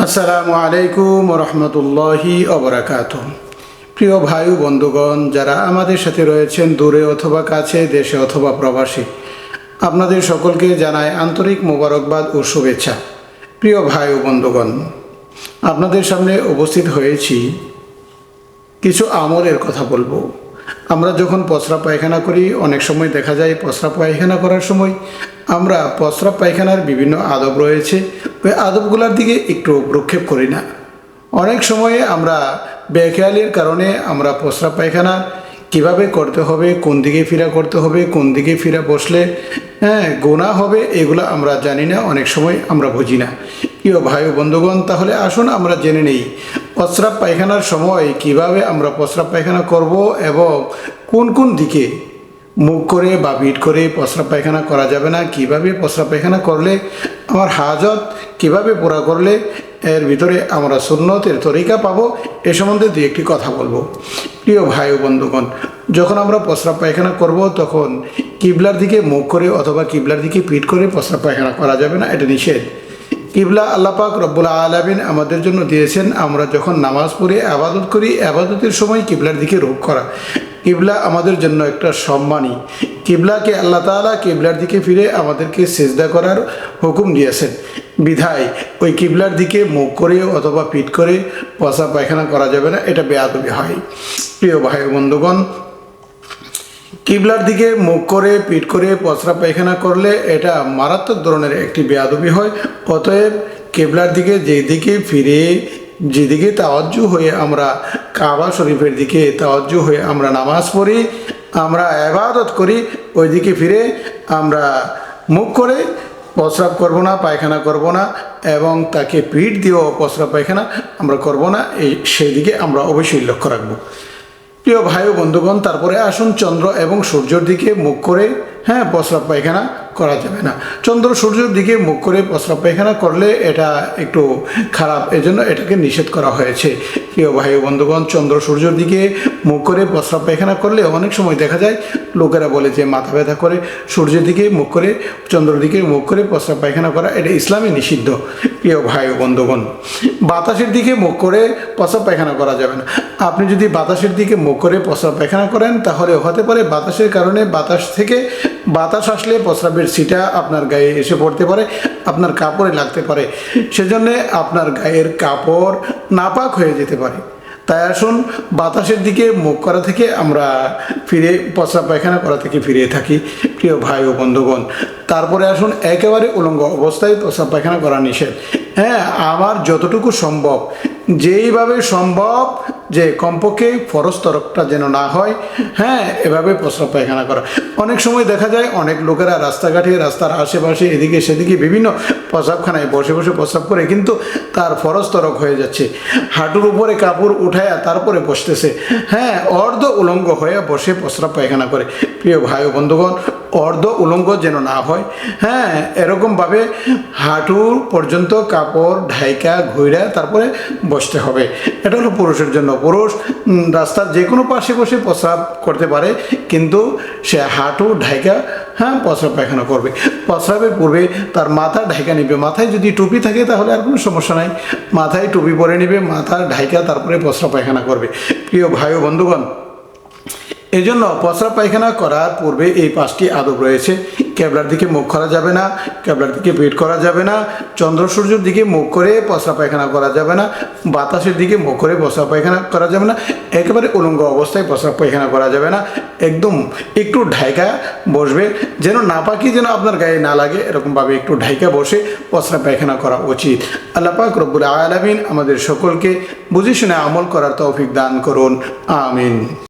আসসালামু আলাইকুম রহমতুল্লাহি ওবরাকাতুহ। প্রিয় ভাই ও বন্ধুগণ, যারা আমাদের সাথে রয়েছেন দূরে অথবা কাছে, দেশে অথবা প্রবাসী, আপনাদের সকলকে জানাই আন্তরিক মোবারকবাদ ও শুভেচ্ছা। প্রিয় ভাই ও বন্ধুগণ, আপনাদের সামনে উপস্থিত হয়েছি কিছু আমলের কথা বলবো। আমরা যখন প্রস্রাব পায়খানা করি, অনেক সময় দেখা যায় প্রস্রাব পায়খানা করার সময় আমরা প্রস্রাব পায়খানার বিভিন্ন আদব রয়েছে, ওই আদবগুলোর দিকে একটু প্রক্ষেপ করি না। অনেক সময়ে আমরা বেখেয়ালির কারণে আমরা প্রস্রাব পায়খানা কিভাবে করতে হবে, কোন দিকে ফিরা করতে হবে, কোন দিকে ফিরা বসলে গুনাহ হবে, এগুলো আমরা জানি না, অনেক সময় আমরা বুঝি না। প্রিয় ভাই ও বন্ধুগণ, তাহলে আসুন আমরা জেনে নেই প্রস্রাব পায়খানার সময় কিভাবে আমরা প্রস্রাব পায়খানা করব এবং কোন কোন দিকে মুখ করে বা পিঠ করে প্রস্রাব পায়খানা করা যাবে না, কিভাবে প্রস্রাব পায়খানা করলে আমার হাজত কিভাবে পুরা করলে এর ভিতরে আমরা সুন্নতের তরিকা পাবো, এ সম্বন্ধে দুই একটি কথা বলবো। প্রিয় ভাই ও বন্ধুগণ, যখন আমরা প্রস্রাব পায়খানা করব তখন কিবলার দিকে মুখ করে অথবা কিবলার দিকে পিঠ করে প্রস্রাব পায়খানা করা যাবে না, এটা নিষেধ। কিবলা আল্লাহ পাক রব্বুল আলামিন আমাদের জন্য দিয়েছেন। আমরা যখন নামাজ পড়ি, আবাদত করি, আবাদতের সময় কিবলার দিকে রুখ করা, কিবলা আমাদের জন্য একটা সম্মানী। কিবলাকে আল্লাহ তাআলা কিবলার দিকে ফিরে আমাদেরকে সেজদা করার হুকুম দিয়েছেন। বিধায় ওই কিবলার দিকে মুখ করে অথবা পিঠ করে প্রস্রাব পায়খানা করা যাবে না, এটা বেয়াদবি হয়। প্রিয় ভাই বন্ধুগণ, কিবলার দিকে মুখ করে পিঠ করে প্রস্রাব পায়খানা করলে এটা মারাত্মক ধরনের একটি বেয়াদবি হয়। অতএব কিবলার দিকে যেদিকে ফিরে, যেদিকে তাওয়াজ্জু হয়ে আমরা কাবা শরীফের দিকে তাওয়াজ্জু হয়ে আমরা নামাজ পড়ি, আমরা ইবাদত করি, ওই দিকে ফিরে আমরা মুখ করে প্রস্রাব করব না, পায়খানা করব না, এবং তাকে পিঠ দিয়েও প্রস্রাব পায়খানা আমরা করব না, সেই দিকে আমরা অবশ্যই লক্ষ্য রাখবো। প্রিয় ভাই ও বন্ধুগণ, তারপরে আসুন চন্দ্র এবং সূর্যের দিকে মুখ করে প্রস্রাব পায়খানা করা যাবে না। চন্দ্র সূর্যের দিকে মুখ করে প্রস্রাব পায়খানা করলে এটা একটু খারাপ, এজন্য এটাকে নিষেধ করা হয়েছে। প্রিয় ভাই ও বন্ধুগণ, চন্দ্র সূর্যের দিকে মুখ করে প্রস্রাব পায়খানা করলে অনেক সময় দেখা যায় লোকেরা বলে যে মাথা ব্যথা করে। সূর্যের দিকে মুখ করে, চন্দ্রের দিকে মুখ করে প্রস্রাব পায়খানা করা এটা ইসলামে নিষিদ্ধ। প্রিয় ভাই ও বন্ধুগণ, বাতাসের দিকে মুখ করে প্রস্রাব পায়খানা করা যাবে না। আপনি যদি বাতাসের দিকে মুখ করে প্রস্রাব পায়খানা করেন, তাহলে হতে পারে বাতাসের কারণে বাতাস থেকে বাতাস আসলে প্রস্রাবের ছিটা আপনার গায়ে এসে পড়তে পারে, আপনার কাপড়ে লাগতে পারে, সেজন্য আপনার গায়ের কাপড় নাপাক হয়ে যেতে পারে। তাই আসুন বাতাসের দিকে মুখ করা থেকে আমরা ফিরে প্রস্রাব পায়খানা করা থেকে ফিরে থাকি। প্রিয় ভাই ও বন্ধুগণ, তারপরে আসুন একেবারে উলঙ্গ অবস্থায় প্রস্রাব পায়খানা করা নিষেধ। আমার যতটুকু সম্ভব, যেইভাবে সম্ভব, যে কমপক্ষে ফরজ তরকটা যেন না হয়, এভাবে প্রস্রাব পায়খানা করা। অনেক সময় দেখা যায় অনেক লোকেরা রাস্তাঘাটে, রাস্তার আশেপাশে, এদিকে সেদিকে বিভিন্ন প্রস্রাবখানায় বসে বসে প্রস্রাব করে, কিন্তু তার ফরজ তরক হয়ে যাচ্ছে। হাঁটুর উপরে কাপড় উঠায় তারপরে বসতেছে, অর্ধ উলঙ্গ হয়ে বসে প্রস্রাব পায়খানা করে। প্রিয় ভাই ও বন্ধুগণ, অর্ধ উলঙ্গ যেন না হয়, এরকমভাবে হাঁটু পর্যন্ত কাপড় ঢাইকা ঘুইরা তারপরে বসতে হবে। এটা হলো পুরুষের জন্য। পুরুষ রাস্তার যে কোনো পাশে বসে প্রস্রাব করতে পারে, কিন্তু সে হাঁটু ঢাইকা প্রস্রাব পায়খানা করবে। প্রস্রাবের পূর্বে তার মাথা ঢাইকা নিবে। মাথায় যদি টুপি থাকে তাহলে আর কোনো সমস্যা নাই, মাথায় টুপি পরে নিবে, মাথা ঢাইকা তারপরে প্রস্রাব পায়খানা করবে। প্রিয় ভাই ও বন্ধুগণ, এই জন্য প্রস্রাব পায়খানা করার পূর্বে এই 5টি আদব রয়েছে। কেবলার দিকে মুখ করা যাবে না, কেবলার দিকে পিঠ করা যাবে না, চন্দ্র সূর্যের দিকে মুখ করে প্রস্রাব পায়খানা করা যাবে না, বাতাসের দিকে মুখ করে প্রস্রাব পায়খানা করা যাবে না, একেবারে উলঙ্গ অবস্থায় প্রস্রাব পায়খানা করা যাবে না। একদম একটু ঢাইকা বসবে, যেন নাপাকি যেন আপনার গায়ে না লাগে, এরকমভাবে একটু ঢাইকা বসে প্রস্রাব পায়খানা করা উচিত। আল্লাহ পাক রব্বুল আলামিন আমাদের সকলকে বুঝে শুনে আমল করার তৌফিক দান করুন। আমিন।